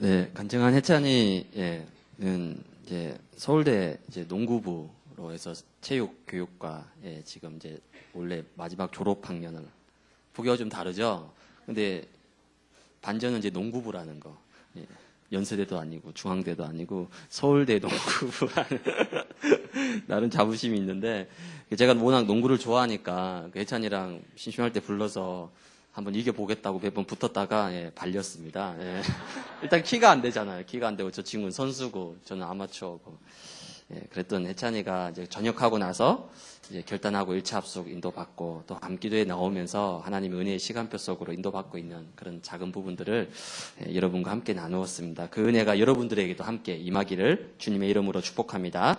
네, 간증한 해찬이는 이제 서울대 이제 농구부로 해서 체육교육과에 지금 이제 원래 마지막 졸업 학년을 보기가 좀 다르죠. 근데 반전은 이제 농구부라는 거. 예, 연세대도 아니고 중앙대도 아니고 서울대 농구부라는 나름 자부심이 있는데 제가 워낙 농구를 좋아하니까 그 해찬이랑 심심할 때 불러서 한번 이겨보겠다고 몇 번 붙었다가 예, 발렸습니다. 예. 일단 키가 안 되잖아요. 키가 안 되고 저 친구는 선수고 저는 아마추어고. 예, 그랬던 해찬이가 이제 전역하고 나서 이제 결단하고 1차 합숙 인도받고 또 밤기도에 나오면서 하나님의 은혜의 시간표 속으로 인도받고 있는 그런 작은 부분들을 예, 여러분과 함께 나누었습니다. 그 은혜가 여러분들에게도 함께 임하기를 주님의 이름으로 축복합니다.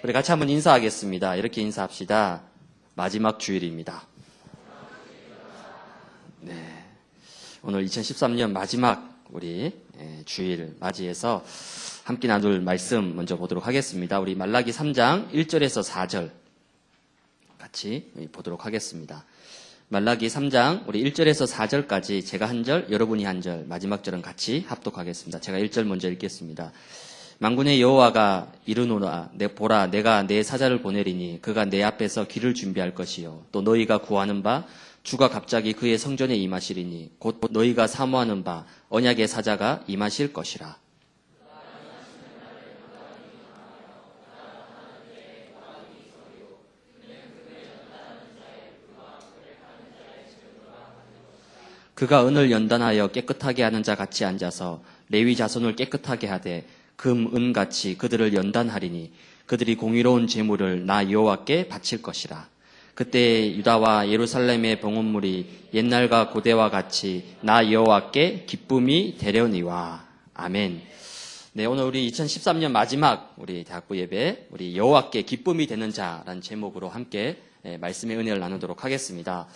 우리 같이 한번 인사하겠습니다. 이렇게 인사합시다. 마지막 주일입니다. 네, 오늘 2013년 마지막 우리 주일 맞이해서 함께 나눌 말씀 먼저 보도록 하겠습니다. 우리 말라기 3장 1절에서 4절 같이 보도록 하겠습니다. 말라기 3장 우리 1절에서 4절까지 제가 한 절, 여러분이 한 절, 마지막 절은 같이 합독하겠습니다. 제가 1절 먼저 읽겠습니다. 만군의 여호와가 이르노라 보라 내가 내 사자를 보내리니 그가 내 앞에서 길을 준비할 것이요 또 너희가 구하는 바 주가 갑자기 그의 성전에 임하시리니 곧 너희가 사모하는 바 언약의 사자가 임하실 것이라. 그가 은을 연단하여 깨끗하게 하는 자 같이 앉아서 레위 자손을 깨끗하게 하되 금, 은같이 그들을 연단하리니 그들이 공의로운 제물을 나 여호와께 바칠 것이라. 그때 유다와 예루살렘의 봉헌물이 옛날과 고대와 같이 나 여호와께 기쁨이 되려니와. 아멘. 네, 오늘 우리 2013년 마지막 우리 대학부 예배 우리 여호와께 기쁨이 되는 자라는 제목으로 함께 말씀의 은혜를 나누도록 하겠습니다.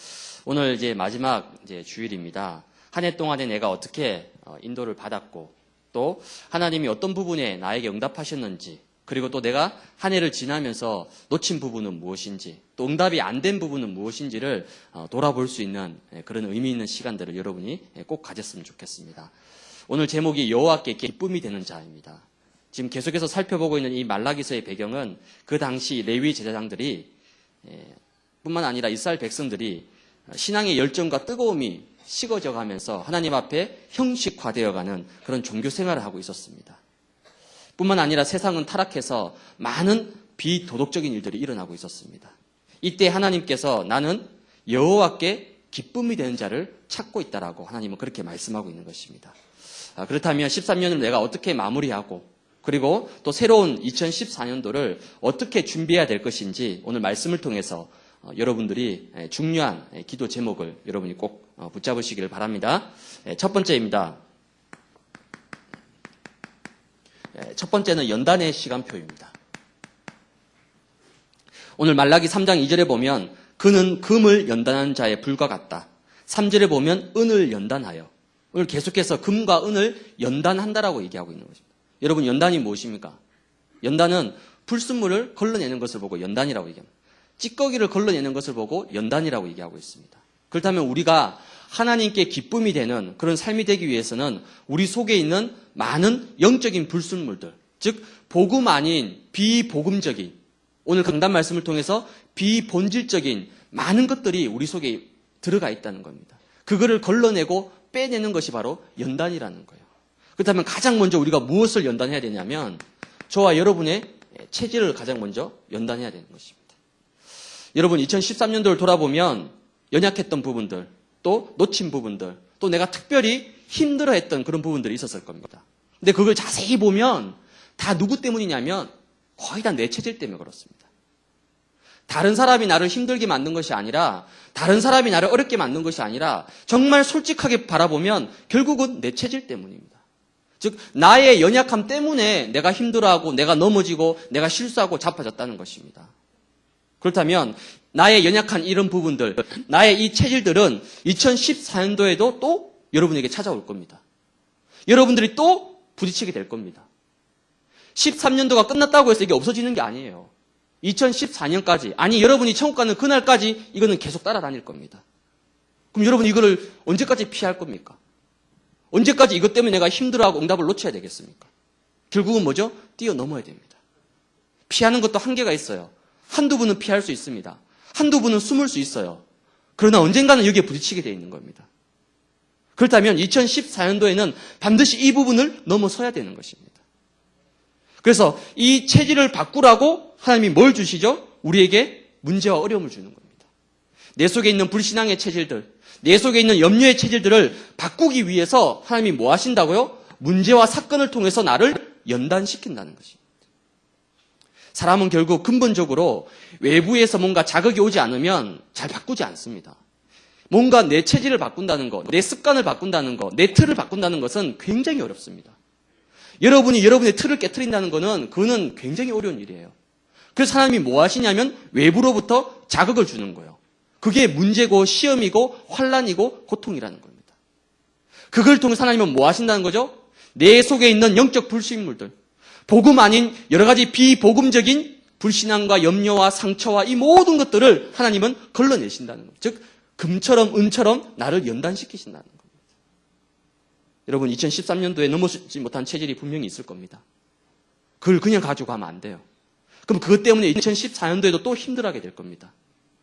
오늘 이제 마지막 이제 주일입니다. 한 해 동안에 내가 어떻게 인도를 받았고 또 하나님이 어떤 부분에 나에게 응답하셨는지 그리고 또 내가 한 해를 지나면서 놓친 부분은 무엇인지 또 응답이 안 된 부분은 무엇인지를 돌아볼 수 있는 그런 의미 있는 시간들을 여러분이 꼭 가졌으면 좋겠습니다. 오늘 제목이 여호와께 기쁨이 되는 자입니다. 지금 계속해서 살펴보고 있는 이 말라기서의 배경은 그 당시 레위 제사장들이 뿐만 아니라 이스라엘 백성들이 신앙의 열정과 뜨거움이 식어져 가면서 하나님 앞에 형식화되어가는 그런 종교 생활을 하고 있었습니다. 뿐만 아니라 세상은 타락해서 많은 비도덕적인 일들이 일어나고 있었습니다. 이때 하나님께서 나는 여호와께 기쁨이 되는 자를 찾고 있다라고 하나님은 그렇게 말씀하고 있는 것입니다. 그렇다면 13년을 내가 어떻게 마무리하고 그리고 또 새로운 2014년도를 어떻게 준비해야 될 것인지 오늘 말씀을 통해서 여러분들이 중요한 기도 제목을 여러분이 꼭 붙잡으시기를 바랍니다. 첫 번째입니다. 첫 번째는 연단의 시간표입니다. 오늘 말라기 3장 2절에 보면 그는 금을 연단하는 자의 불과 같다. 3절에 보면 은을 연단하여. 오늘 계속해서 금과 은을 연단한다라고 얘기하고 있는 것입니다. 여러분 연단이 무엇입니까? 연단은 불순물을 걸러내는 것을 보고 연단이라고 얘기합니다. 찌꺼기를 걸러내는 것을 보고 연단이라고 얘기하고 있습니다. 그렇다면 우리가 하나님께 기쁨이 되는 그런 삶이 되기 위해서는 우리 속에 있는 많은 영적인 불순물들, 즉 복음 아닌 비복음적인 오늘 강단 말씀을 통해서 비본질적인 많은 것들이 우리 속에 들어가 있다는 겁니다. 그거를 걸러내고 빼내는 것이 바로 연단이라는 거예요. 그렇다면 가장 먼저 우리가 무엇을 연단해야 되냐면 저와 여러분의 체질을 가장 먼저 연단해야 되는 것입니다. 여러분 2013년도를 돌아보면 연약했던 부분들, 또 놓친 부분들, 또 내가 특별히 힘들어했던 그런 부분들이 있었을 겁니다. 근데 그걸 자세히 보면 다 누구 때문이냐면 거의 다 내 체질 때문에 그렇습니다. 다른 사람이 나를 힘들게 만든 것이 아니라 다른 사람이 나를 어렵게 만든 것이 아니라 정말 솔직하게 바라보면 결국은 내 체질 때문입니다. 즉 나의 연약함 때문에 내가 힘들어하고 내가 넘어지고 내가 실수하고 자빠졌다는 것입니다. 그렇다면 나의 연약한 이런 부분들, 나의 이 체질들은 2014년도에도 또 여러분에게 찾아올 겁니다. 여러분들이 또 부딪히게 될 겁니다. 13년도가 끝났다고 해서 이게 없어지는 게 아니에요. 2014년까지, 아니 여러분이 천국 가는 그날까지 이거는 계속 따라다닐 겁니다. 그럼 여러분 이거를 언제까지 피할 겁니까? 언제까지 이것 때문에 내가 힘들어하고 응답을 놓쳐야 되겠습니까? 결국은 뭐죠? 뛰어넘어야 됩니다. 피하는 것도 한계가 있어요. 한두 분은 피할 수 있습니다. 한두 분은 숨을 수 있어요. 그러나 언젠가는 여기에 부딪히게 되어 있는 겁니다. 그렇다면 2014년도에는 반드시 이 부분을 넘어서야 되는 것입니다. 그래서 이 체질을 바꾸라고 하나님이 뭘 주시죠? 우리에게 문제와 어려움을 주는 겁니다. 내 속에 있는 불신앙의 체질들, 내 속에 있는 염려의 체질들을 바꾸기 위해서 하나님이 뭐 하신다고요? 문제와 사건을 통해서 나를 연단시킨다는 것입니다. 사람은 결국 근본적으로 외부에서 뭔가 자극이 오지 않으면 잘 바꾸지 않습니다. 뭔가 내 체질을 바꾼다는 것, 내 습관을 바꾼다는 것, 내 틀을 바꾼다는 것은 굉장히 어렵습니다. 여러분이 여러분의 틀을 깨트린다는 것은 그거는 굉장히 어려운 일이에요. 그래서 하나님이 뭐 하시냐면 외부로부터 자극을 주는 거예요. 그게 문제고 시험이고 환난이고 고통이라는 겁니다. 그걸 통해서 하나님은 뭐 하신다는 거죠? 내 속에 있는 영적 불신물들, 복음 아닌 여러 가지 비복음적인 불신앙과 염려와 상처와 이 모든 것들을 하나님은 걸러내신다는 거예요. 즉 금처럼 은처럼 나를 연단시키신다는 겁니다. 여러분 2013년도에 넘어지지 못한 체질이 분명히 있을 겁니다. 그걸 그냥 가지고 가면 안 돼요. 그럼 그것 때문에 2014년도에도 또 힘들어하게 될 겁니다.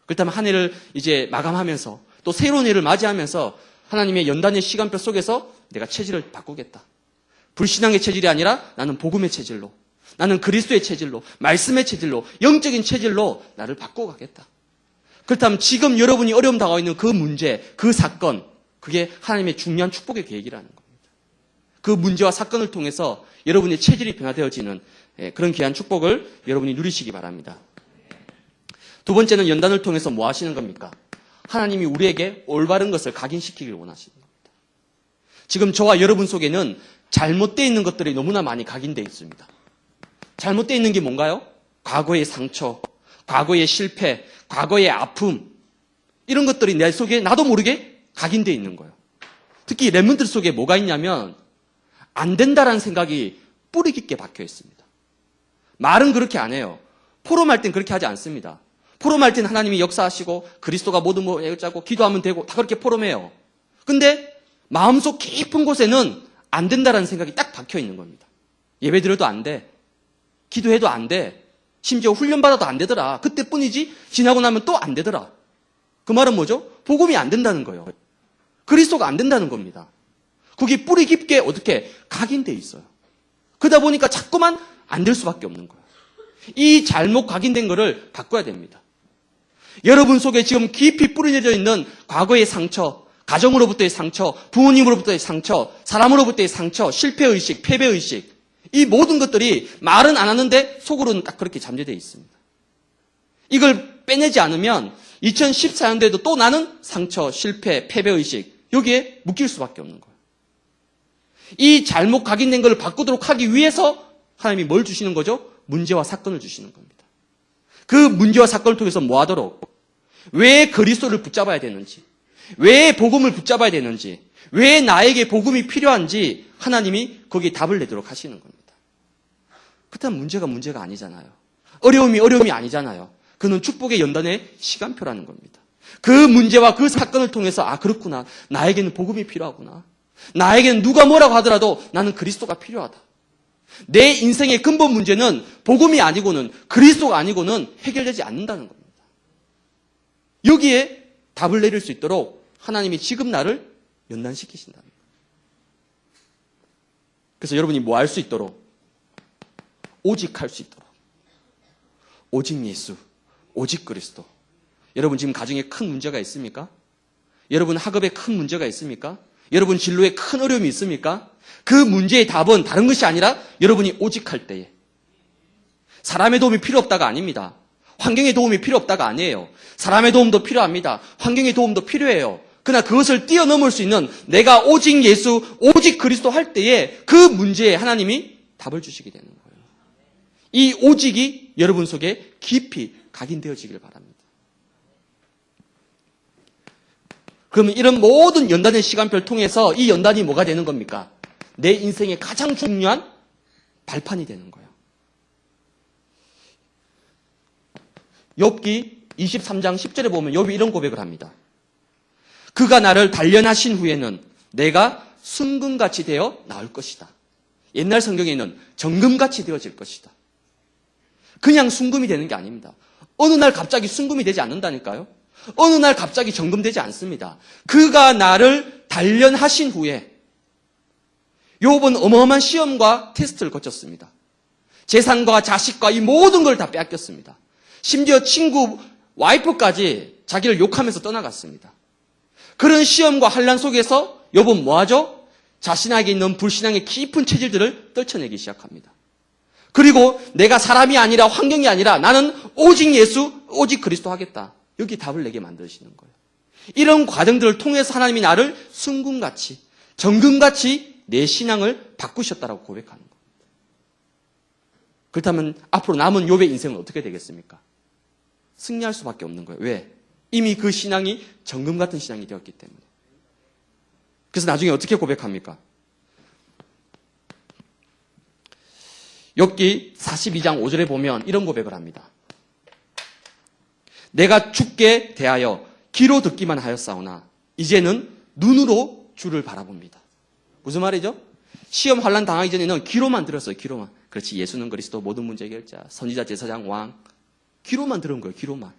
그렇다면 한 해를 이제 마감하면서 또 새로운 해를 맞이하면서 하나님의 연단의 시간표 속에서 내가 체질을 바꾸겠다. 불신앙의 체질이 아니라 나는 복음의 체질로, 나는 그리스도의 체질로, 말씀의 체질로, 영적인 체질로 나를 바꿔가겠다. 그렇다면 지금 여러분이 어려움 당하고 있는 그 문제, 그 사건, 그게 하나님의 중요한 축복의 계획이라는 겁니다. 그 문제와 사건을 통해서 여러분의 체질이 변화되어지는 그런 귀한 축복을 여러분이 누리시기 바랍니다. 두 번째는 연단을 통해서 뭐 하시는 겁니까? 하나님이 우리에게 올바른 것을 각인시키길 원하시는 겁니다. 지금 저와 여러분 속에는 잘못되어 있는 것들이 너무나 많이 각인되어 있습니다. 잘못되어 있는 게 뭔가요? 과거의 상처, 과거의 실패, 과거의 아픔, 이런 것들이 내 속에 나도 모르게 각인되어 있는 거예요. 특히 렘넌트 속에 뭐가 있냐면 안 된다라는 생각이 뿌리 깊게 박혀 있습니다. 말은 그렇게 안 해요. 포럼할 땐 그렇게 하지 않습니다. 포럼할 땐 하나님이 역사하시고 그리스도가 모든 뭐 짜고 기도하면 되고 다 그렇게 포럼해요. 근데 마음속 깊은 곳에는 안 된다라는 생각이 딱 박혀 있는 겁니다. 예배 드려도 안 돼. 기도해도 안 돼. 심지어 훈련받아도 안 되더라. 그때뿐이지 지나고 나면 또 안 되더라. 그 말은 뭐죠? 복음이 안 된다는 거예요. 그리스도가 안 된다는 겁니다. 그게 뿌리 깊게 어떻게 각인돼 있어요. 그러다 보니까 자꾸만 안 될 수밖에 없는 거예요. 이 잘못 각인된 거를 바꿔야 됩니다. 여러분 속에 지금 깊이 뿌려져 있는 과거의 상처, 가정으로부터의 상처, 부모님으로부터의 상처, 사람으로부터의 상처, 실패의식, 패배의식, 이 모든 것들이 말은 안 하는데 속으로는 딱 그렇게 잠재되어 있습니다. 이걸 빼내지 않으면 2014년도에도 또 나는 상처, 실패, 패배의식 여기에 묶일 수밖에 없는 거예요. 이 잘못 각인된 걸 바꾸도록 하기 위해서 하나님이 뭘 주시는 거죠? 문제와 사건을 주시는 겁니다. 그 문제와 사건을 통해서 뭐 하도록? 왜 그리스도를 붙잡아야 되는지, 왜 복음을 붙잡아야 되는지, 왜 나에게 복음이 필요한지 하나님이 거기에 답을 내도록 하시는 겁니다. 그렇다면 문제가 아니잖아요. 어려움이 아니잖아요. 그는 축복의 연단의 시간표라는 겁니다. 그 문제와 그 사건을 통해서 아 그렇구나. 나에게는 복음이 필요하구나. 나에게는 누가 뭐라고 하더라도 나는 그리스도가 필요하다. 내 인생의 근본 문제는 복음이 아니고는 그리스도가 아니고는 해결되지 않는다는 겁니다. 여기에 답을 내릴 수 있도록 하나님이 지금 나를 연단시키신다는 거예요. 그래서 여러분이 뭐 할 수 있도록? 오직 할 수 있도록. 오직 예수, 오직 그리스도. 여러분 지금 가정에 큰 문제가 있습니까? 여러분 학업에 큰 문제가 있습니까? 여러분 진로에 큰 어려움이 있습니까? 그 문제의 답은 다른 것이 아니라 여러분이 오직 할 때에. 사람의 도움이 필요 없다가 아닙니다. 환경의 도움이 필요 없다가 아니에요. 사람의 도움도 필요합니다. 환경의 도움도 필요해요. 그러나 그것을 뛰어넘을 수 있는 내가 오직 예수, 오직 그리스도 할 때에 그 문제에 하나님이 답을 주시게 되는 거예요. 이 오직이 여러분 속에 깊이 각인되어지길 바랍니다. 그러면 이런 모든 연단의 시간표를 통해서 이 연단이 뭐가 되는 겁니까? 내 인생의 가장 중요한 발판이 되는 거예요. 욥기 23장 10절에 보면 욥이 이런 고백을 합니다. 그가 나를 단련하신 후에는 내가 순금같이 되어 나올 것이다. 옛날 성경에는 정금같이 되어질 것이다. 그냥 순금이 되는 게 아닙니다. 어느 날 갑자기 순금이 되지 않는다니까요. 어느 날 갑자기 정금되지 않습니다. 그가 나를 단련하신 후에 욥은 어마어마한 시험과 테스트를 거쳤습니다. 재산과 자식과 이 모든 걸 다 빼앗겼습니다. 심지어 친구 와이프까지 자기를 욕하면서 떠나갔습니다. 그런 시험과 환난 속에서 욥은 뭐하죠? 자신에게 있는 불신앙의 깊은 체질들을 떨쳐내기 시작합니다. 그리고 내가 사람이 아니라 환경이 아니라 나는 오직 예수, 오직 그리스도 하겠다. 여기 답을 내게 만드시는 거예요. 이런 과정들을 통해서 하나님이 나를 순금같이, 정금같이 내 신앙을 바꾸셨다라고 고백하는 거예요. 그렇다면 앞으로 남은 욥의 인생은 어떻게 되겠습니까? 승리할 수밖에 없는 거예요. 왜? 이미 그 신앙이 정금 같은 신앙이 되었기 때문에. 그래서 나중에 어떻게 고백합니까? 욥기 42장 5절에 보면 이런 고백을 합니다. 내가 주께 대하여 귀로 듣기만 하였사오나 이제는 눈으로 주를 바라봅니다. 무슨 말이죠? 시험 환난 당하기 전에는 귀로만 들었어요. 귀로만. 그렇지, 예수는 그리스도, 모든 문제 해결자, 선지자, 제사장, 왕. 귀로만 들은 거예요. 귀로만.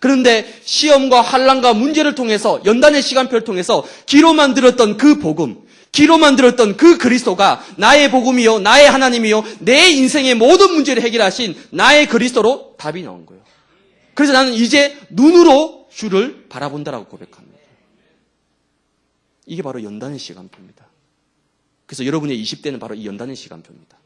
그런데 시험과 환난과 문제를 통해서, 연단의 시간표를 통해서 귀로만 들었던 그 복음, 귀로만 들었던 그 그리스도가 나의 복음이요, 나의 하나님이요, 내 인생의 모든 문제를 해결하신 나의 그리스도로 답이 나온 거예요. 그래서 나는 이제 눈으로 주를 바라본다라고 고백합니다. 이게 바로 연단의 시간표입니다. 그래서 여러분의 20대는 바로 이 연단의 시간표입니다.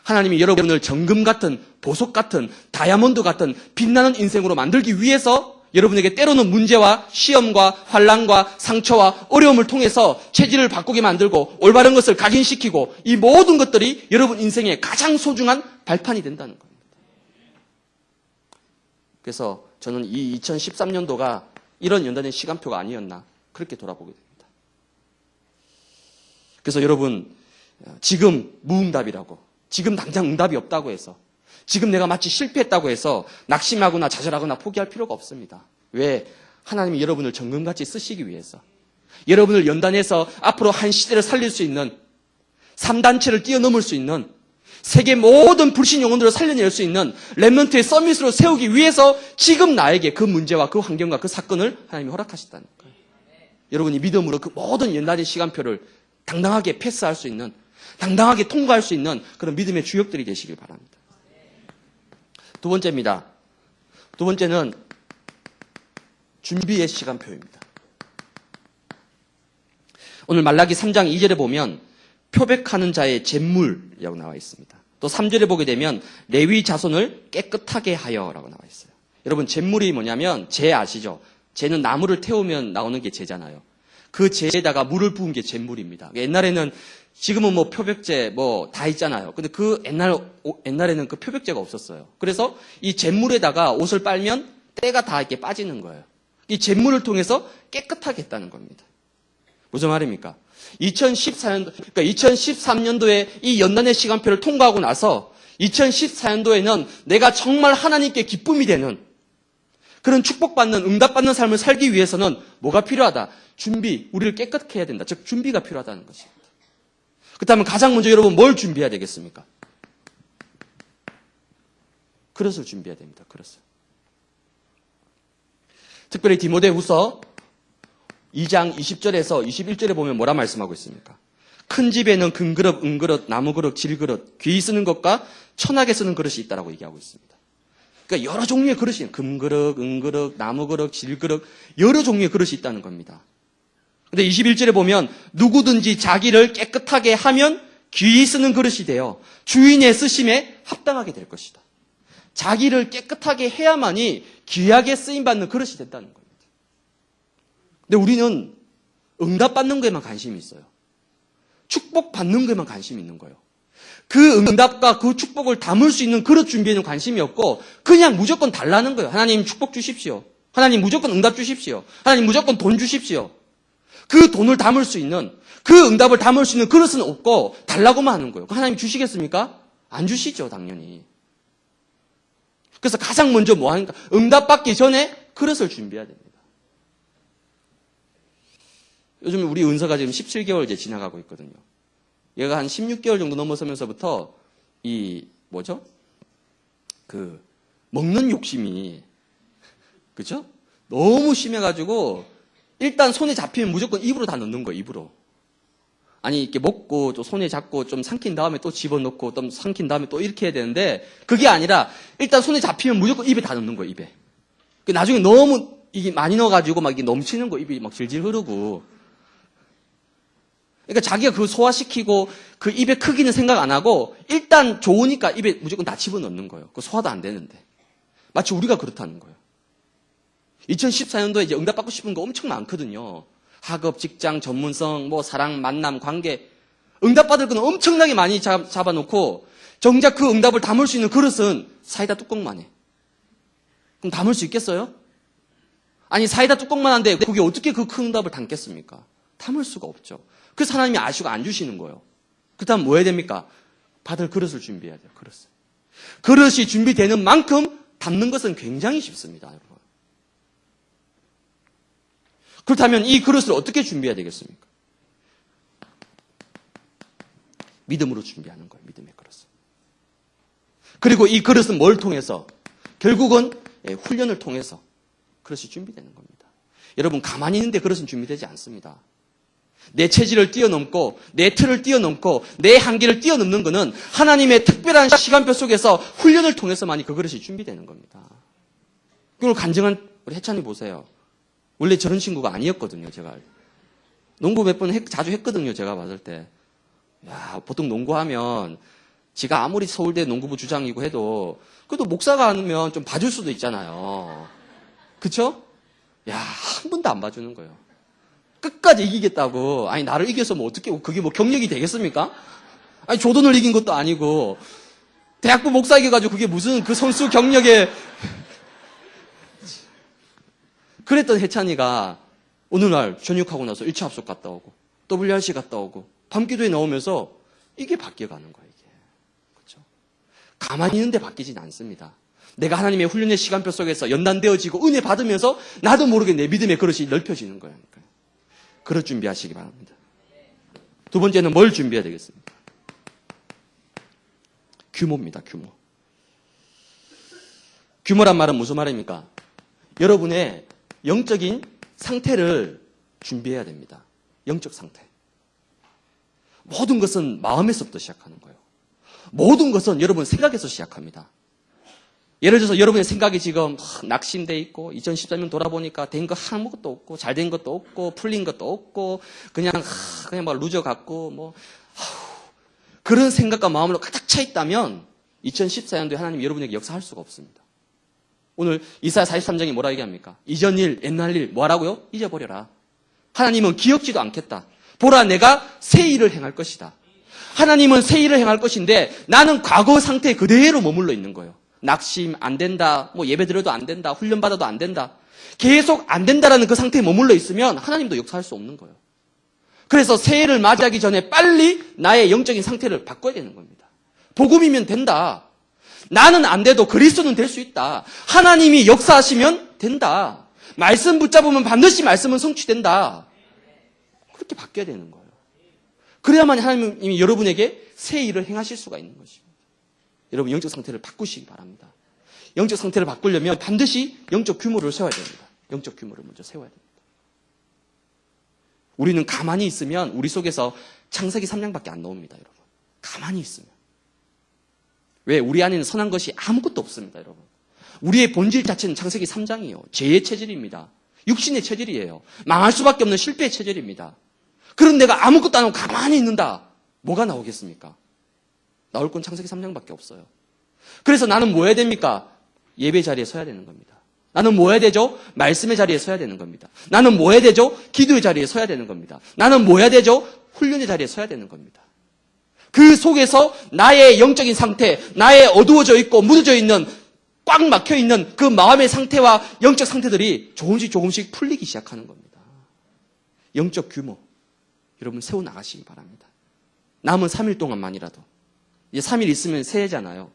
하나님이 여러분을 정금 같은, 보석 같은, 다이아몬드 같은 빛나는 인생으로 만들기 위해서 여러분에게 때로는 문제와 시험과 환난과 상처와 어려움을 통해서 체질을 바꾸게 만들고 올바른 것을 각인시키고 이 모든 것들이 여러분 인생의 가장 소중한 발판이 된다는 겁니다. 그래서 저는 이 2013년도가 이런 연단의 시간표가 아니었나 그렇게 돌아보게 됩니다. 그래서 여러분 지금 무응답이라고, 지금 당장 응답이 없다고 해서, 지금 내가 마치 실패했다고 해서 낙심하거나 좌절하거나 포기할 필요가 없습니다. 왜? 하나님이 여러분을 정금같이 쓰시기 위해서, 여러분을 연단해서 앞으로 한 시대를 살릴 수 있는, 3단체를 뛰어넘을 수 있는, 세계 모든 불신 영혼들을 살려낼 수 있는 렘넌트의 서밋으로 세우기 위해서 지금 나에게 그 문제와 그 환경과 그 사건을 하나님이 허락하셨다는 거예요. 여러분이 믿음으로 그 모든 연단의 시간표를 당당하게 패스할 수 있는, 당당하게 통과할 수 있는 그런 믿음의 주역들이 되시길 바랍니다. 두 번째입니다. 두 번째는 준비의 시간표입니다. 오늘 말라기 3장 2절에 보면 표백하는 자의 잿물이라고 나와 있습니다. 또 3절에 보게 되면 레위 자손을 깨끗하게 하여라고 나와 있어요. 여러분 잿물이 뭐냐면 재 아시죠? 재는 나무를 태우면 나오는 게 재잖아요. 그 재에다가 물을 부은 게 잿물입니다. 옛날에는, 지금은 뭐 표백제 뭐 다 있잖아요. 근데 그 옛날에는 그 표백제가 없었어요. 그래서 이 잿물에다가 옷을 빨면 때가 다 이렇게 빠지는 거예요. 이 잿물을 통해서 깨끗하게 했다는 겁니다. 무슨 말입니까? 2013년도에 이 연단의 시간표를 통과하고 나서 2014년도에는 내가 정말 하나님께 기쁨이 되는 그런 축복받는, 응답받는 삶을 살기 위해서는 뭐가 필요하다? 준비, 우리를 깨끗게 해야 된다. 즉 준비가 필요하다는 것입니다. 그렇다면 가장 먼저 여러분 뭘 준비해야 되겠습니까? 그릇을 준비해야 됩니다. 그릇을. 특별히 디모데후서 2장 20절에서 21절에 보면 뭐라 말씀하고 있습니까? 큰 집에는 금그릇, 은그릇, 나무그릇, 질그릇, 귀히 쓰는 것과 천하게 쓰는 그릇이 있다라고 얘기하고 있습니다. 그러니까 여러 종류의 그릇이, 금그릇, 은그릇, 나무그릇, 질그릇, 여러 종류의 그릇이 있다는 겁니다. 근데 21절에 보면 누구든지 자기를 깨끗하게 하면 귀히 쓰는 그릇이 되어 주인의 쓰심에 합당하게 될 것이다. 자기를 깨끗하게 해야만이 귀하게 쓰임받는 그릇이 된다는 겁니다. 근데 우리는 응답받는 것에만 관심이 있어요. 축복받는 것에만 관심이 있는 거예요. 그 응답과 그 축복을 담을 수 있는 그릇 준비에는 관심이 없고 그냥 무조건 달라는 거예요. 하나님 축복 주십시오. 하나님 무조건 응답 주십시오. 하나님 무조건 돈 주십시오. 그 돈을 담을 수 있는, 그 응답을 담을 수 있는 그릇은 없고 달라고만 하는 거예요. 하나님 주시겠습니까? 안 주시죠, 당연히. 그래서 가장 먼저 뭐 하는가? 응답받기 전에 그릇을 준비해야 됩니다. 요즘 우리 은서가 지금 17개월 이제 지나가고 있거든요. 얘가 한 16개월 정도 넘어서면서부터 먹는 욕심이, 그죠? 너무 심해가지고, 일단 손에 잡히면 무조건 입으로 다 넣는 거예요, 입으로. 아니, 이렇게 먹고, 또 손에 잡고, 좀 삼킨 다음에 또 집어넣고, 또 삼킨 다음에 또 이렇게 해야 되는데, 그게 아니라, 일단 손에 잡히면 무조건 입에 다 넣는 거예요, 입에. 나중에 너무, 이게 많이 넣어가지고, 막 이게 넘치는 거, 입이 막 질질 흐르고. 그러니까 자기가 그걸 소화시키고, 그 입의 크기는 생각 안 하고, 일단 좋으니까 입에 무조건 다 집어넣는 거예요. 그 소화도 안 되는데. 마치 우리가 그렇다는 거예요. 2014년도에 이제 응답받고 싶은 거 엄청 많거든요. 학업, 직장, 전문성, 사랑, 만남, 관계. 응답받을 건 엄청나게 많이 잡아놓고, 정작 그 응답을 담을 수 있는 그릇은 사이다 뚜껑만 해. 그럼 담을 수 있겠어요? 아니, 사이다 뚜껑만 한데, 그게 어떻게 그 큰 응답을 담겠습니까? 담을 수가 없죠. 그래서 하나님이 아시고 안 주시는 거예요. 그렇다면 뭐 해야 됩니까? 받을 그릇을 준비해야 돼요, 그릇을. 그릇이 준비되는 만큼 담는 것은 굉장히 쉽습니다, 여러분. 그렇다면 이 그릇을 어떻게 준비해야 되겠습니까? 믿음으로 준비하는 거예요, 믿음의 그릇을. 그리고 이 그릇은 뭘 통해서? 결국은 훈련을 통해서 그릇이 준비되는 겁니다. 여러분, 가만히 있는데 그릇은 준비되지 않습니다. 내 체질을 뛰어넘고, 내 틀을 뛰어넘고, 내 한계를 뛰어넘는 것은 하나님의 특별한 시간표 속에서 훈련을 통해서만이 그 그릇이 준비되는 겁니다. 그걸 간증한 우리 혜찬이 보세요. 원래 저런 친구가 아니었거든요, 제가. 농구 몇 번 자주 했거든요, 제가 봤을 때. 야, 보통 농구하면, 지가 아무리 서울대 농구부 주장이고 해도, 그래도 목사가 하면 좀 봐줄 수도 있잖아요. 그쵸? 야, 한 번도 안 봐주는 거예요. 끝까지 이기겠다고. 아니, 나를 이겨서 어떻게, 그게 경력이 되겠습니까? 아니, 조던을 이긴 것도 아니고, 대학부 목사 이겨가지고 그게 무슨 그 선수 경력에, 그랬던 혜찬이가 어느 날 전역하고 나서 1차 합숙 갔다 오고 WRC 갔다 오고 밤기도에 나오면서 이게 바뀌어가는 거예요. 이게. 그렇죠? 가만히 있는데 바뀌진 않습니다. 내가 하나님의 훈련의 시간표 속에서 연단되어지고 은혜 받으면서 나도 모르게 내 믿음의 그릇이 넓혀지는 거예요. 그릇 준비하시기 바랍니다. 두 번째는 뭘 준비해야 되겠습니까? 규모입니다. 규모. 규모란 말은 무슨 말입니까? 여러분의 영적인 상태를 준비해야 됩니다. 영적 상태. 모든 것은 마음에서부터 시작하는 거예요. 모든 것은 여러분 생각에서 시작합니다. 예를 들어서 여러분의 생각이 지금 낙심돼 있고 2014년 돌아보니까 된 거 아무것도 없고 잘된 것도 없고 풀린 것도 없고 그냥 막 루저 같고 그런 생각과 마음으로 가득 차 있다면 2014년도에 하나님 여러분에게 역사할 수가 없습니다. 오늘 이사야 43장이 뭐라 얘기합니까? 이전 일, 옛날 일 뭐라고요? 잊어버려라. 하나님은 기억지도 않겠다. 보라, 내가 새 일을 행할 것이다. 하나님은 새 일을 행할 것인데 나는 과거 상태 그대로 머물러 있는 거예요. 낙심 안 된다, 예배 드려도 안 된다, 훈련 받아도 안 된다. 계속 안 된다라는 그 상태에 머물러 있으면 하나님도 역사할 수 없는 거예요. 그래서 새해를 맞이하기 전에 빨리 나의 영적인 상태를 바꿔야 되는 겁니다. 복음이면 된다. 나는 안 돼도 그리스도는 될 수 있다. 하나님이 역사하시면 된다. 말씀 붙잡으면 반드시 말씀은 성취된다. 그렇게 바뀌어야 되는 거예요. 그래야만 하나님이 여러분에게 새 일을 행하실 수가 있는 것입니다. 여러분 영적 상태를 바꾸시기 바랍니다. 영적 상태를 바꾸려면 반드시 영적 규모를 세워야 됩니다. 영적 규모를 먼저 세워야 됩니다. 우리는 가만히 있으면 우리 속에서 창세기 3장밖에 안 나옵니다, 여러분. 가만히 있으면. 왜? 우리 안에는 선한 것이 아무것도 없습니다, 여러분. 우리의 본질 자체는 창세기 3장이에요. 죄의 체질입니다. 육신의 체질이에요. 망할 수밖에 없는 실패의 체질입니다. 그런 내가 아무것도 안 하고 가만히 있는다. 뭐가 나오겠습니까? 나올 건 창세기 3장밖에 없어요. 그래서 나는 뭐 해야 됩니까? 예배 자리에 서야 되는 겁니다. 나는 뭐 해야 되죠? 말씀의 자리에 서야 되는 겁니다. 나는 뭐 해야 되죠? 기도의 자리에 서야 되는 겁니다. 나는 뭐 해야 되죠? 훈련의 자리에 서야 되는 겁니다. 그 속에서 나의 영적인 상태, 나의 어두워져 있고 묻어져 있는 꽉 막혀 있는 그 마음의 상태와 영적 상태들이 조금씩 풀리기 시작하는 겁니다. 영적 규모, 여러분 세워나가시기 바랍니다. 남은 3일 동안만이라도, 이제 3일 있으면 새해잖아요.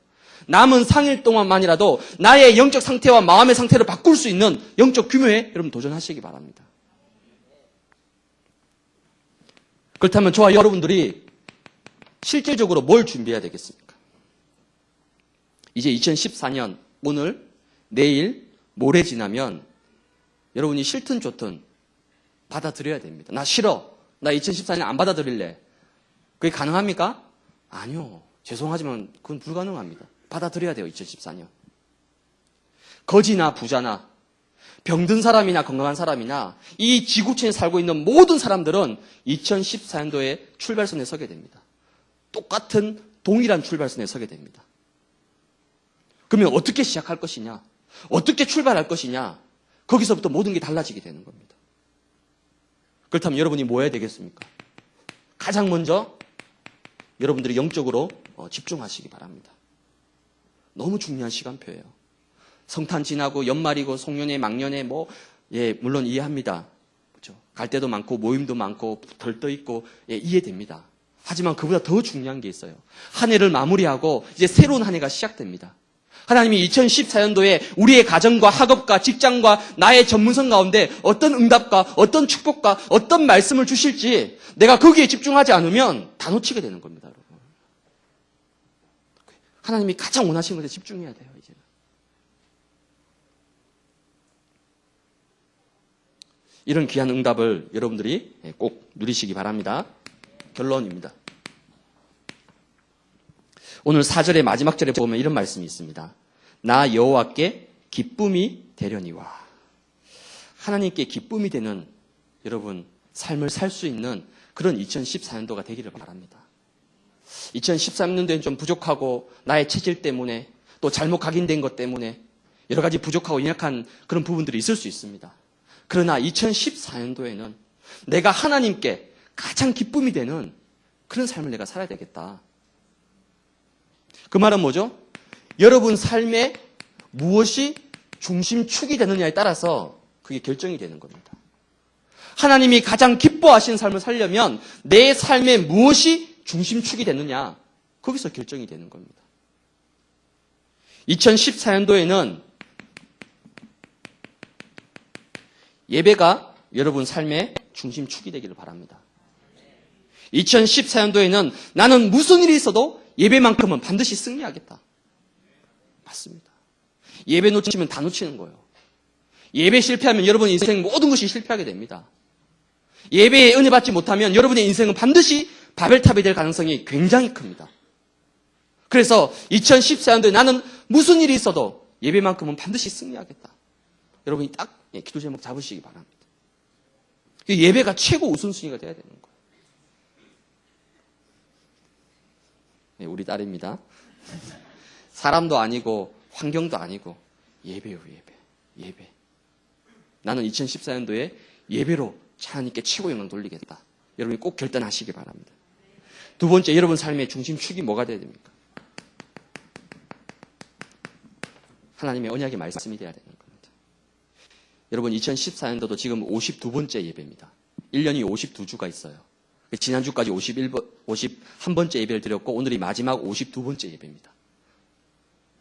남은 3일 동안만이라도 나의 영적 상태와 마음의 상태를 바꿀 수 있는 영적 규모에 여러분 도전하시기 바랍니다. 그렇다면 저와 여러분들이 실질적으로 뭘 준비해야 되겠습니까? 이제 2014년 오늘, 내일, 모레 지나면 여러분이 싫든 좋든 받아들여야 됩니다. 나 싫어. 나 2014년 안 받아들일래. 그게 가능합니까? 아니요. 죄송하지만 그건 불가능합니다. 받아들여야 돼요. 2014년. 거지나 부자나 병든 사람이나 건강한 사람이나 이 지구촌에 살고 있는 모든 사람들은 2014년도에 출발선에 서게 됩니다. 똑같은 동일한 출발선에 서게 됩니다. 그러면 어떻게 시작할 것이냐? 어떻게 출발할 것이냐? 거기서부터 모든 게 달라지게 되는 겁니다. 그렇다면 여러분이 뭐 해야 되겠습니까? 가장 먼저 여러분들이 영적으로 집중하시기 바랍니다. 너무 중요한 시간표예요. 성탄 지나고 연말이고 송년회, 막년회 물론 이해합니다. 그렇죠? 갈 데도 많고 모임도 많고 들떠 있고 이해됩니다. 하지만 그보다 더 중요한 게 있어요. 한 해를 마무리하고 이제 새로운 한 해가 시작됩니다. 하나님이 2014년도에 우리의 가정과 학업과 직장과 나의 전문성 가운데 어떤 응답과 어떤 축복과 어떤 말씀을 주실지 내가 거기에 집중하지 않으면 다 놓치게 되는 겁니다, 여러분. 하나님이 가장 원하시는 것에 집중해야 돼요, 이제는. 이런 귀한 응답을 여러분들이 꼭 누리시기 바랍니다. 결론입니다. 오늘 4절의 마지막 절에 보면 이런 말씀이 있습니다. 나 여호와께 기쁨이 되려니와. 하나님께 기쁨이 되는 여러분 삶을 살 수 있는 그런 2014년도가 되기를 바랍니다. 2013년도에는 좀 부족하고 나의 체질 때문에 또 잘못 각인된 것 때문에 여러 가지 부족하고 연약한 그런 부분들이 있을 수 있습니다. 그러나 2014년도에는 내가 하나님께 가장 기쁨이 되는 그런 삶을 내가 살아야 되겠다. 그 말은 뭐죠? 여러분 삶에 무엇이 중심축이 되느냐에 따라서 그게 결정이 되는 겁니다. 하나님이 가장 기뻐하시는 삶을 살려면 내 삶에 무엇이 중심축이 되느냐, 거기서 결정이 되는 겁니다. 2014년도에는 예배가 여러분 삶의 중심축이 되기를 바랍니다. 2014년도에는 나는 무슨 일이 있어도 예배만큼은 반드시 승리하겠다. 맞습니다. 예배 놓치면 다 놓치는 거예요. 예배 실패하면 여러분의 인생 모든 것이 실패하게 됩니다. 예배에 은혜 받지 못하면 여러분의 인생은 반드시 바벨탑이 될 가능성이 굉장히 큽니다. 그래서 2014년도에 나는 무슨 일이 있어도 예배만큼은 반드시 승리하겠다. 여러분이 딱 기도 제목 잡으시기 바랍니다. 예배가 최고 우선순위가 돼야 되는 거예요. 네, 우리 딸입니다. 사람도 아니고 환경도 아니고 예배요, 예배. 나는 2014년도에 예배로 하나님께 최고 영광 돌리겠다. 여러분이 꼭 결단하시기 바랍니다. 두 번째, 여러분 삶의 중심축이 뭐가 돼야 됩니까? 하나님의 언약의 말씀이 돼야 되는 겁니다. 여러분 2014년도도 지금 52번째 예배입니다. 1년이 52주가 있어요. 지난주까지 51번째 예배를 드렸고 오늘이 마지막 52번째 예배입니다.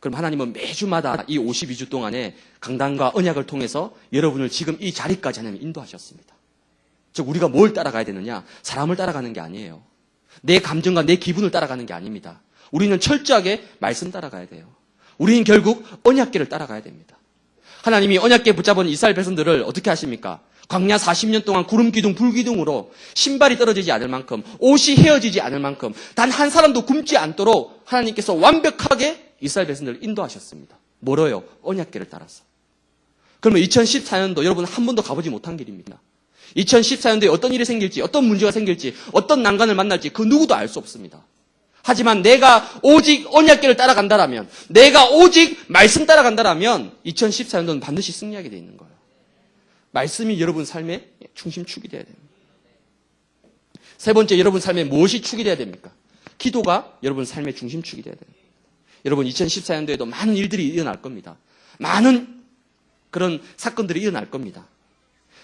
그럼 하나님은 매주마다 이 52주 동안에 강단과 언약을 통해서 여러분을 지금 이 자리까지 하나님 인도하셨습니다. 즉 우리가 뭘 따라가야 되느냐? 사람을 따라가는 게 아니에요. 내 감정과 내 기분을 따라가는 게 아닙니다. 우리는 철저하게 말씀 따라가야 돼요. 우리는 결국 언약궤를 따라가야 됩니다. 하나님이 언약궤 붙잡은 이스라엘 백성들을 어떻게 하십니까? 광야 40년 동안 구름 기둥, 불 기둥으로 신발이 떨어지지 않을 만큼, 옷이 헤어지지 않을 만큼, 단 한 사람도 굶지 않도록 하나님께서 완벽하게 이스라엘 백성들을 인도하셨습니다. 뭐로요? 언약궤를 따라서. 그러면 2014년도 여러분 한 번도 가보지 못한 길입니다. 2014년도에 어떤 일이 생길지, 어떤 문제가 생길지, 어떤 난관을 만날지 그 누구도 알 수 없습니다. 하지만 내가 오직 언약궤를 따라간다라면, 내가 오직 말씀 따라간다라면 2014년도는 반드시 승리하게 되어 있는 거예요. 말씀이 여러분 삶의 중심축이 되어야 됩니다. 세 번째, 여러분 삶에 무엇이 축이 되어야 됩니까? 기도가 여러분 삶의 중심축이 되어야 됩니다. 여러분 2014년도에도 많은 일들이 일어날 겁니다. 많은 그런 사건들이 일어날 겁니다.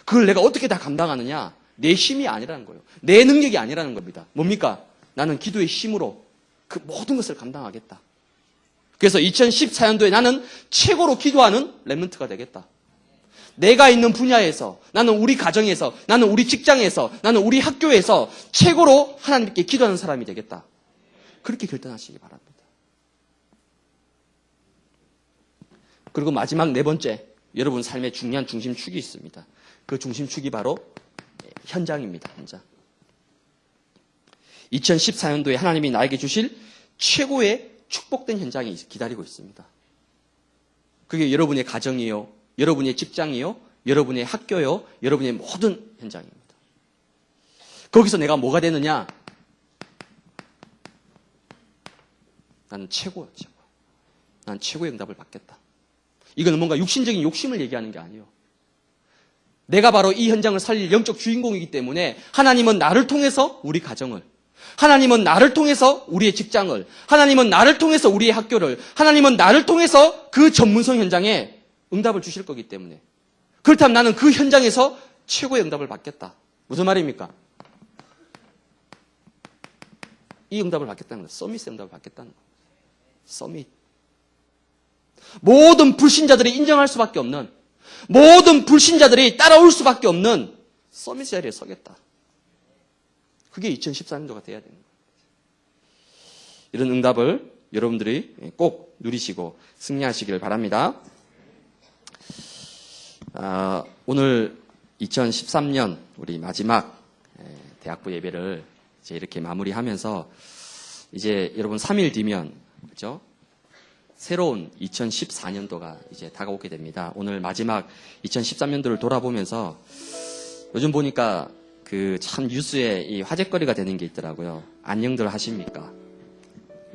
그걸 내가 어떻게 다 감당하느냐? 내 힘이 아니라는 거예요. 내 능력이 아니라는 겁니다. 뭡니까? 나는 기도의 힘으로 그 모든 것을 감당하겠다. 그래서 2014년도에 나는 최고로 기도하는 렘넌트가 되겠다. 내가 있는 분야에서, 나는 우리 가정에서, 나는 우리 직장에서, 나는 우리 학교에서 최고로 하나님께 기도하는 사람이 되겠다. 그렇게 결단하시기 바랍니다. 그리고 마지막 네 번째, 여러분 삶의 중요한 중심축이 있습니다. 그 중심축이 바로 현장입니다. 현장. 2014년도에 하나님이 나에게 주실 최고의 축복된 현장이 기다리고 있습니다. 그게 여러분의 가정이요, 여러분의 직장이요, 여러분의 학교요, 여러분의 모든 현장입니다. 거기서 내가 뭐가 되느냐? 나는 최고야, 최고. 난 최고의 응답을 받겠다. 이거는 뭔가 육신적인 욕심을 얘기하는 게 아니에요. 내가 바로 이 현장을 살릴 영적 주인공이기 때문에 하나님은 나를 통해서 우리 가정을, 하나님은 나를 통해서 우리의 직장을, 하나님은 나를 통해서 우리의 학교를, 하나님은 나를 통해서 그 전문성 현장에 응답을 주실 거기 때문에, 그렇다면 나는 그 현장에서 최고의 응답을 받겠다. 무슨 말입니까? 이 응답을 받겠다는 거예요. 서밋의 응답을 받겠다는 거예요. 서밋. 모든 불신자들이 인정할 수밖에 없는, 모든 불신자들이 따라올 수밖에 없는 서밋 자리에 서겠다. 그게 2014년도가 돼야 되는 거예요. 이런 응답을 여러분들이 꼭 누리시고 승리하시길 바랍니다. 오늘 2013년 우리 마지막 대학부 예배를 이제 이렇게 마무리하면서 이제 여러분 3일 뒤면, 그죠? 새로운 2014년도가 이제 다가오게 됩니다. 오늘 마지막 2013년도를 돌아보면서 요즘 보니까 그 참 뉴스에 이 화제거리가 되는 게 있더라고요. 안녕들 하십니까?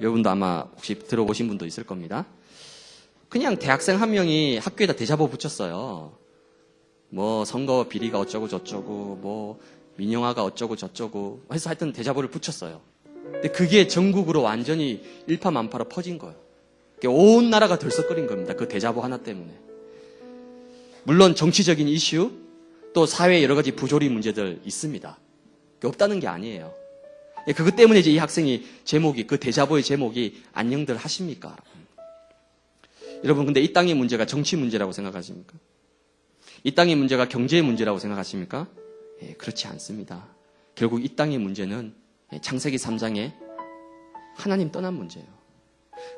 여러분도 아마 혹시 들어보신 분도 있을 겁니다. 그냥 대학생 한 명이 학교에다 대자보 붙였어요. 뭐 선거 비리가 어쩌고 저쩌고, 뭐 민영화가 어쩌고 저쩌고 해서 하여튼 대자보를 붙였어요. 근데 그게 전국으로 완전히 일파만파로 퍼진 거예요. 온 나라가 들썩거린 겁니다. 그 대자보 하나 때문에. 물론 정치적인 이슈, 또 사회의 여러 가지 부조리 문제들 있습니다. 없다는 게 아니에요. 그것 때문에 이제 이 학생이 제목이, 그 대자보의 제목이 안녕들 하십니까? 여러분, 근데 이 땅의 문제가 정치 문제라고 생각하십니까? 이 땅의 문제가 경제의 문제라고 생각하십니까? 그렇지 않습니다. 결국 이 땅의 문제는 창세기 3장에 하나님 떠난 문제예요.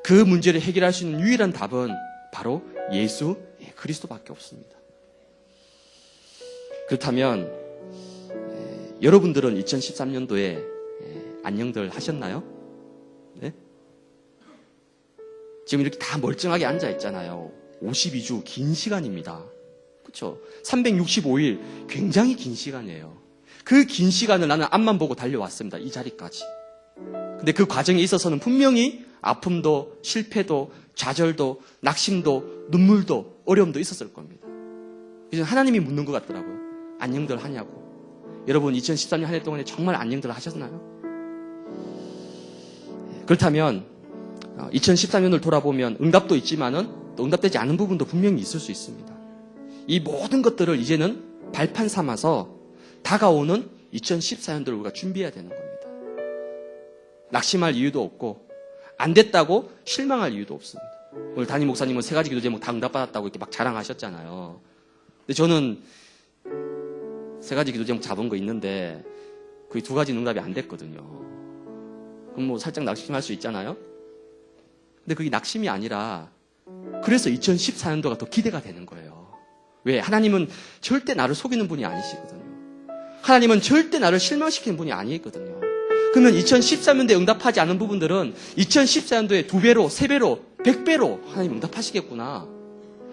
그 문제를 해결할 수 있는 유일한 답은 바로 예수 그리스도밖에 없습니다. 그렇다면 여러분들은 2013년도에 안녕들 하셨나요? 네? 지금 이렇게 다 멀쩡하게 앉아 있잖아요. 52주 긴 시간입니다. 그렇죠? 365일 굉장히 긴 시간이에요. 그 긴 시간을 나는 앞만 보고 달려왔습니다. 이 자리까지. 근데 그 과정에 있어서는 분명히 아픔도 실패도 좌절도 낙심도 눈물도 어려움도 있었을 겁니다. 그래서 하나님이 묻는 것 같더라고요. 안녕들 하냐고. 여러분 2013년 한 해 동안에 정말 안녕들 하셨나요? 그렇다면 2013년을 돌아보면 응답도 있지만은 또 응답되지 않은 부분도 분명히 있을 수 있습니다. 이 모든 것들을 이제는 발판 삼아서 다가오는 2014년도를 우리가 준비해야 되는 겁니다. 낙심할 이유도 없고 안 됐다고 실망할 이유도 없습니다. 오늘 담임 목사님은 3가지 기도 제목 다 응답받았다고 이렇게 막 자랑하셨잖아요. 근데 저는 3가지 기도 제목 잡은 거 있는데 거의 2가지는 응답이 안 됐거든요. 그럼 뭐 살짝 낙심할 수 있잖아요. 근데 그게 낙심이 아니라 그래서 2014년도가 더 기대가 되는 거예요. 왜? 하나님은 절대 나를 속이는 분이 아니시거든요. 하나님은 절대 나를 실망시키는 분이 아니거든요. 그러면 2013년도에 응답하지 않은 부분들은 2014년도에 2배로, 3배로, 100배로 하나님 응답하시겠구나.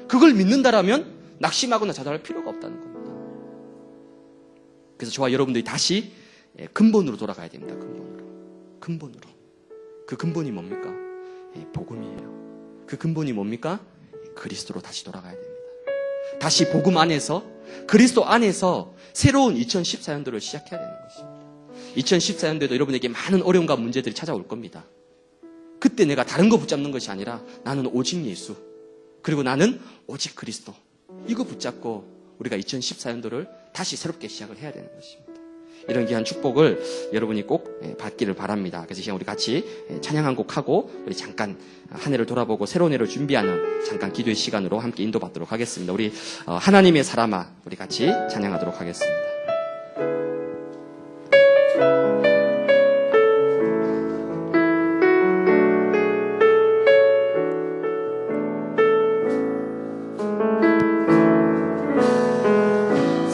그걸 믿는다라면 낙심하거나 좌절할 필요가 없다는 겁니다. 그래서 저와 여러분들이 다시 근본으로 돌아가야 됩니다. 근본으로. 그 근본이 뭡니까? 복음이에요. 그 근본이 뭡니까? 그리스도로 다시 돌아가야 됩니다. 다시 복음 안에서, 그리스도 안에서 새로운 2014년도를 시작해야 되는 것입니다. 2014년도에도 여러분에게 많은 어려움과 문제들이 찾아올 겁니다. 그때 내가 다른 거 붙잡는 것이 아니라 나는 오직 예수, 그리고 나는 오직 그리스도, 이거 붙잡고 우리가 2014년도를 다시 새롭게 시작을 해야 되는 것입니다. 이런 귀한 축복을 여러분이 꼭 받기를 바랍니다. 그래서 이 시간 우리 같이 찬양 한 곡 하고 우리 잠깐 한 해를 돌아보고 새로운 해를 준비하는 잠깐 기도의 시간으로 함께 인도받도록 하겠습니다. 우리 하나님의 사람아 우리 같이 찬양하도록 하겠습니다.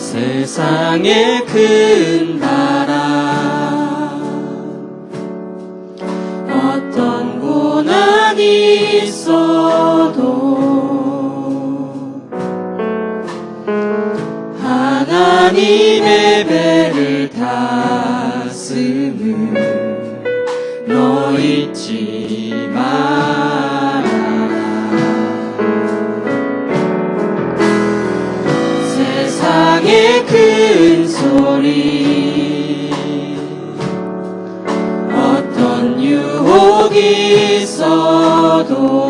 세상의 큰 바람 어떤 고난이 있어도 하나님의 배를 다스는 너 잊지 마라. 세상의 큰 소리 어떤 유혹이 있어도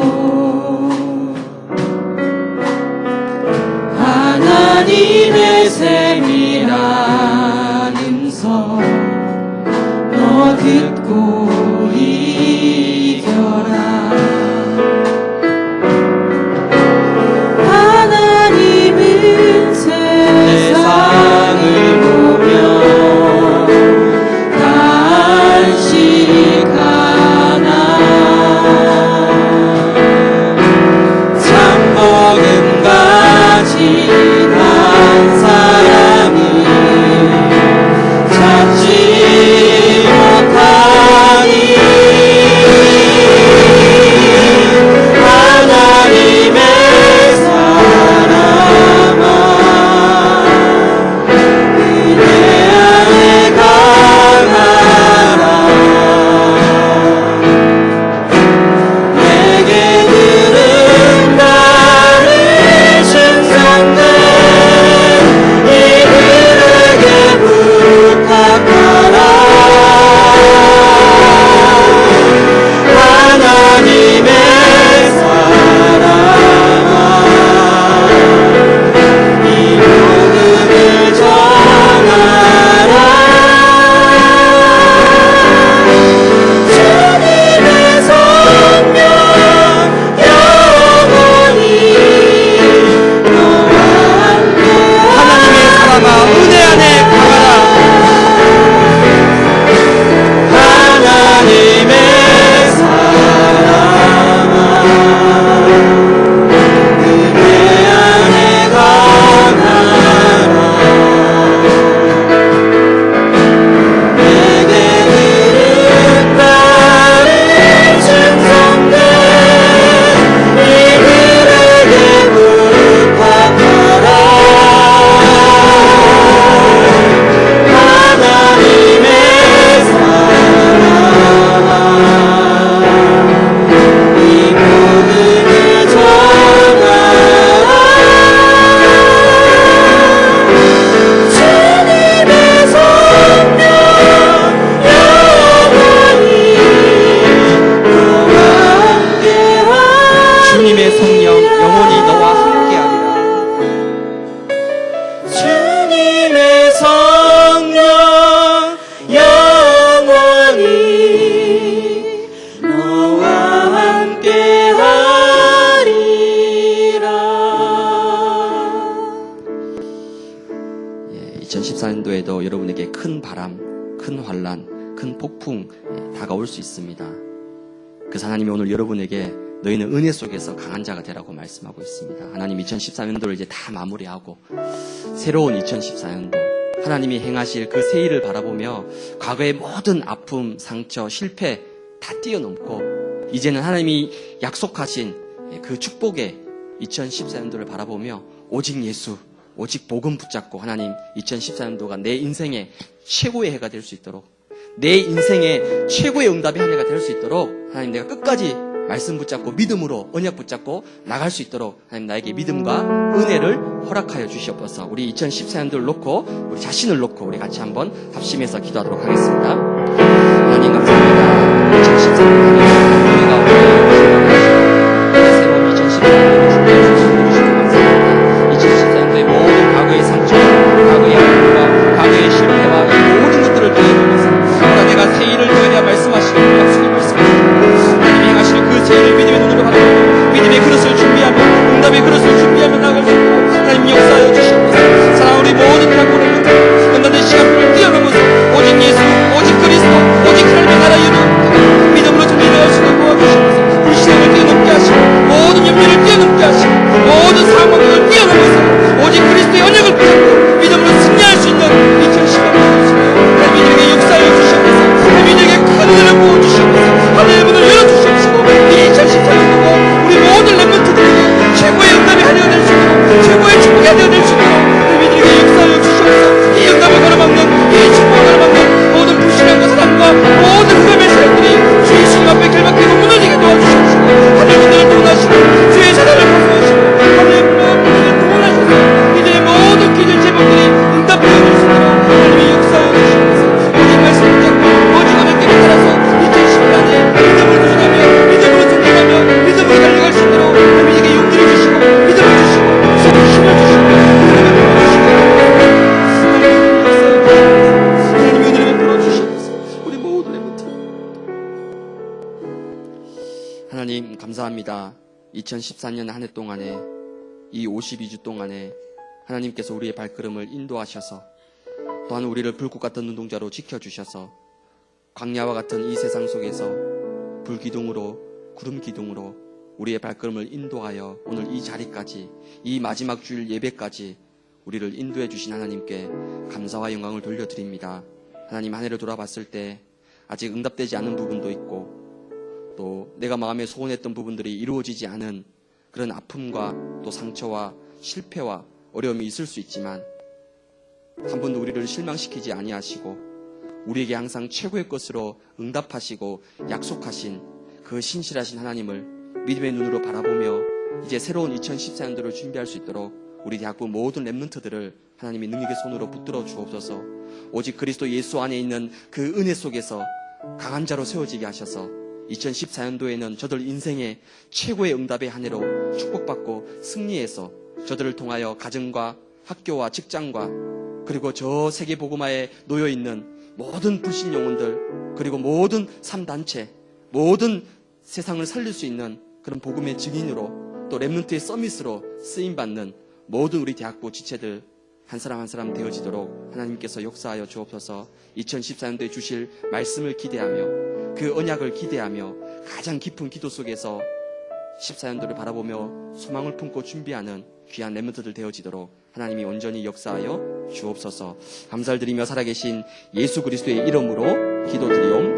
하나님의 세밀한 음성 너 듣고 이겨라. 하나님은 세상을 보며 간직하나 참복음 가진 한 사람은 찾지 못하니 하나님의 사람아 그대 안에 강하라. 내게 들은 나를 충성된 이들에게 부탁하라. 하나님의 사랑아 이 복음을 전하라. 주님의 성령 영원히 너와 함께 하나님의 사랑아 은혜 안에 강하라. 하나님의 사랑아 그대 안에 강하라. 내게 들은 나를 충성된 이들에게 부탁하라. 하나님의 사랑아 이 복음을 전하라. 주님의 성령 영원히 너와 함께하리라. 주님의 성령 영원히 너와 함께하리라. 주님의 성령 영원히 너와 함께하리라. 2014년도에도 여러분에게 큰 바람, 큰 환란, 큰 폭풍 다가올 수 있습니다. 그래서 하나님이 오늘 여러분에게 너희는 은혜 속에서 강한 자가 되라고 말씀하고 있습니다. 하나님 2014년도를 이제 다 마무리하고 새로운 2014년도 하나님이 행하실 그 새 일을 바라보며 과거의 모든 아픔, 상처, 실패 다 뛰어넘고 이제는 하나님이 약속하신 그 축복의 2014년도를 바라보며 오직 예수, 오직 복음 붙잡고 하나님 2014년도가 내 인생의 최고의 해가 될 수 있도록 내 인생의 최고의 응답의 한 해가 될 수 있도록 하나님 내가 끝까지 말씀 붙잡고 믿음으로 언약 붙잡고 나갈 수 있도록 하나님 나에게 믿음과 은혜를 허락하여 주시옵소서. 우리 2014년도를 놓고 우리 자신을 놓고 우리 같이 한번 합심해서 기도하도록 하겠습니다. 하나님 감사합니다. 2014년 우리가 새로운 2014년을 준비해 주시고 감사합니다. 2014년도의 모든 과거의 상처, 과거의 아픔과 과거의 실패와 이 모든 것들을 돌려보면서 내가 새 하나님 감사합니다. 2014년 한 해 동안에 이 52주 동안에 하나님께서 우리의 발걸음을 인도하셔서 또한 우리를 불꽃 같은 눈동자로 지켜주셔서 광야와 같은 이 세상 속에서 불기둥으로 구름 기둥으로 우리의 발걸음을 인도하여 오늘 이 자리까지 이 마지막 주일 예배까지 우리를 인도해 주신 하나님께 감사와 영광을 돌려드립니다. 하나님 한 해를 돌아봤을 때 아직 응답되지 않은 부분도 있고 또 내가 마음에 소원했던 부분들이 이루어지지 않은 그런 아픔과 또 상처와 실패와 어려움이 있을 수 있지만 한 번도 우리를 실망시키지 아니하시고 우리에게 항상 최고의 것으로 응답하시고 약속하신 그 신실하신 하나님을 믿음의 눈으로 바라보며 이제 새로운 2014년도를 준비할 수 있도록 우리 대학부 모든 랩런트들을 하나님의 능력의 손으로 붙들어 주옵소서. 오직 그리스도 예수 안에 있는 그 은혜 속에서 강한 자로 세워지게 하셔서 2014년도에는 저들 인생의 최고의 응답의 한 해로 축복받고 승리해서 저들을 통하여 가정과 학교와 직장과 그리고 저 세계 복음화에 놓여있는 모든 불신 영혼들 그리고 모든 삶단체 모든 세상을 살릴 수 있는 그런 복음의 증인으로 또 랩런트의 서밋으로 쓰임받는 모든 우리 대학부 지체들 한 사람 한 사람 되어지도록 하나님께서 역사하여 주옵소서. 2014년도에 주실 말씀을 기대하며 그 언약을 기대하며 가장 깊은 기도 속에서 14년도를 바라보며 소망을 품고 준비하는 귀한 랩런트들 되어지도록 하나님이 온전히 역사하여 주옵소서. 감사를 드리며 살아계신 예수 그리스도의 이름으로 기도드리옵나이다.